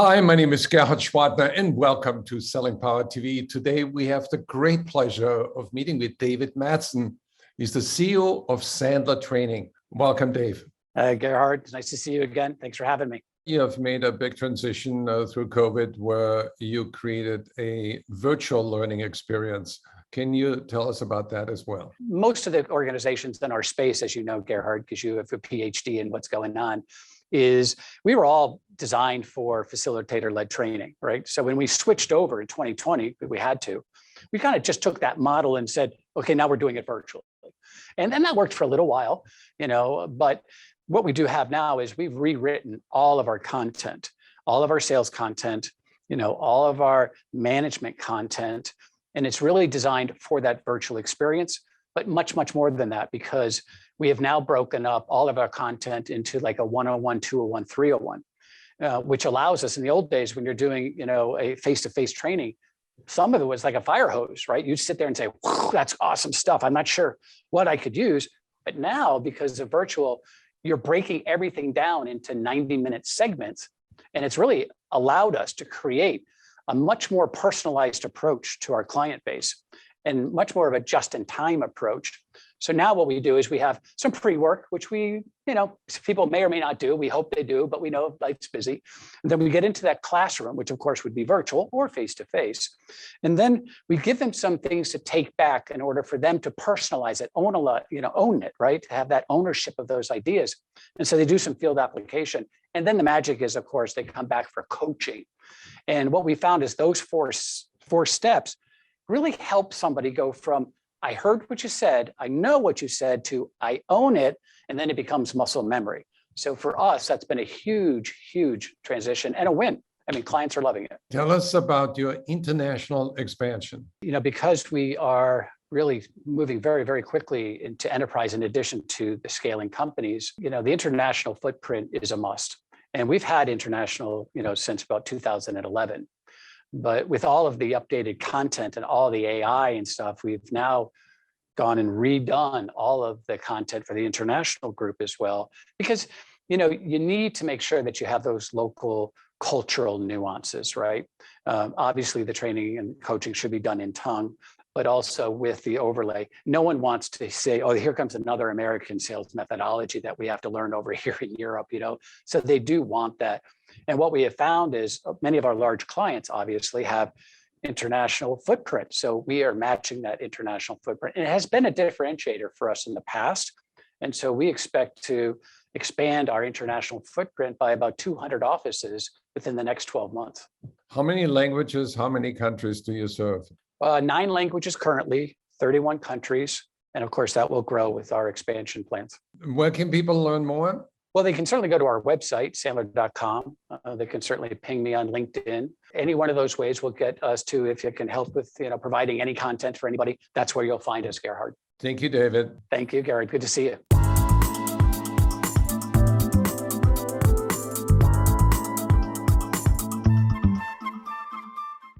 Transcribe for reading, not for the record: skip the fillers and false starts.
Hi, my name is Gerhard Schwartner and welcome to Selling Power TV. Today we have the great pleasure of meeting with David Madsen. He's the CEO of Sandler Training. Welcome, Dave. Gerhard, it's nice to see you again. Thanks for having me. You have made a big transition through COVID where you created a virtual learning experience. Can you tell us about that as well? Most of the organizations in our space, as you know, Gerhard, because you have a PhD in what's going on, is we were all designed for facilitator-led training, right? So when we switched over in 2020, we had to, we kind of just took that model and said, okay, now we're doing it virtually. And that worked for a little while, but what we do have now is we've rewritten all of our content, all of our sales content, all of our management content, and it's really designed for that virtual experience, but much, much more than that, because we have now broken up all of our content into like a 101, 201, 301, which allows us in the old days when you're doing, a face-to-face training, some of it was like a fire hose, right? You'd sit there and say, that's awesome stuff. I'm not sure what I could use. But now, because of virtual, you're breaking everything down into 90-minute segments. And it's really allowed us to create a much more personalized approach to our client base and much more of a just-in-time approach. So now what we do is we have some pre-work, which we, people may or may not do. We hope they do, but we know life's busy. And then we get into that classroom, which of course would be virtual or face-to-face. And then we give them some things to take back in order for them to personalize it, own it, right? To have that ownership of those ideas. And so they do some field application. And then the magic is, of course, they come back for coaching. And what we found is those four steps really help somebody go from, I heard what you said, I know what you said, to I own it, and then it becomes muscle memory. So for us, that's been a huge, huge transition and a win. I mean, clients are loving it. Tell us about your international expansion. Because we are really moving very, very quickly into enterprise in addition to the scaling companies, the international footprint is a must. And we've had international, since about 2011. But with all of the updated content and all the AI and stuff, we've now gone and redone all of the content for the international group as well, because, you need to make sure that you have those local cultural nuances, right? Obviously, the training and coaching should be done in tongue, but also with the overlay. No one wants to say, oh, here comes another American sales methodology that we have to learn over here in Europe, So they do want that. And what we have found is many of our large clients obviously have international footprint. So we are matching that international footprint. And it has been a differentiator for us in the past. And so we expect to expand our international footprint by about 200 offices within the next 12 months. How many languages, how many countries do you serve? 9 languages currently, 31 countries. And of course, that will grow with our expansion plans. Where can people learn more? Well, they can certainly go to our website, sandler.com. They can certainly ping me on LinkedIn. Any one of those ways will get us to, if it can help with, providing any content for anybody, that's where you'll find us, Gerhard. Thank you, David. Thank you, Gerhard. Good to see you.